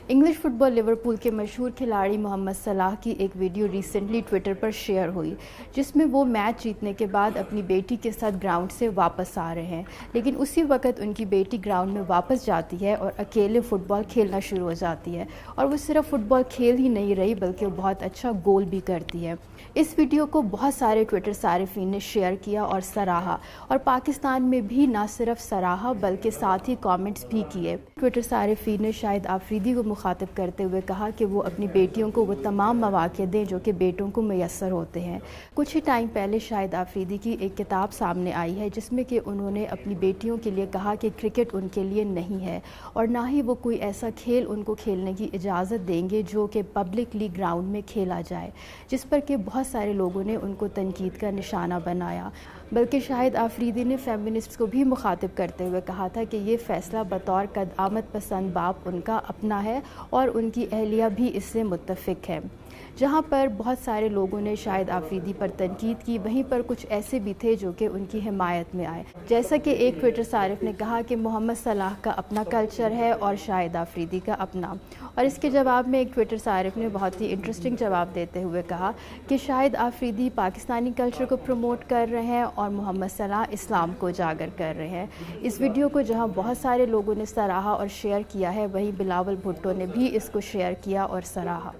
English fit بال Liverpool کے مشہور کھلاڑی محمد صلاح کی ایک ویڈیو ریسنٹلی ٹویٹر پر شیئر ہوئی، جس میں وہ میچ جیتنے کے بعد اپنی بیٹی کے ساتھ گراؤنڈ سے واپس آ رہے ہیں، لیکن اسی وقت ان کی بیٹی گراؤنڈ میں واپس جاتی ہے اور اکیلے فٹ بال کھیلنا شروع ہو جاتی ہے، اور وہ صرف فٹ بال کھیل ہی نہیں رہی بلکہ وہ بہت اچھا گول بھی کرتی ہے۔ اس ویڈیو کو بہت سارے ٹویٹر صارفین نے شیئر کیا اور سراہا، اور پاکستان میں بھی نہ صرف سراہا بلکہ ساتھ ہی کامنٹس بھی کیے۔ ٹویٹر صارفین نے شاہد آفریدی کو مخاطب کرتے ہوئے کہا کہ وہ اپنی بیٹیوں کو وہ تمام مواقع دیں جو کہ بیٹوں کو میسر ہوتے ہیں۔ کچھ ہی ٹائم پہلے شاہد آفریدی کی ایک کتاب سامنے آئی ہے جس میں کہ انہوں نے اپنی بیٹیوں کے لیے کہا کہ کرکٹ ان کے لیے نہیں ہے، اور نہ ہی وہ کوئی ایسا کھیل ان کو کھیلنے کی اجازت دیں گے جو کہ پبلکلی گراؤنڈ میں کھیلا جائے، جس پر کہ بہت سارے لوگوں نے ان کو تنقید کا نشانہ بنایا۔ بلکہ شاہد آفریدی نے فیمنسٹس کو بھی مخاطب کرتے ہوئے کہا تھا کہ یہ فیصلہ بطور قد آمد پسند باپ ان کا اپنا ہے اور ان کی اہلیہ بھی اس سے متفق ہے۔ جہاں پر بہت سارے لوگوں نے شاہد آفریدی پر تنقید کی، وہیں پر کچھ ایسے بھی تھے جو کہ ان کی حمایت میں آئے، جیسا کہ ایک ٹویٹر صارف نے کہا کہ محمد صلاح کا اپنا کلچر ہے اور شاہد آفریدی کا اپنا، اور اس کے جواب میں ایک ٹویٹر صارف نے بہت ہی انٹرسٹنگ جواب دیتے ہوئے کہا کہ شاہد آفریدی پاکستانی کلچر کو پروموٹ کر رہے ہیں اور محمد صلاح اسلام کو اجاگر کر رہے ہیں۔ اس ویڈیو کو جہاں بہت سارے لوگوں نے سراہا اور شیئر کیا ہے، وہیں بلاول بھٹو نے بھی اس کو شیئر کیا اور سراہا۔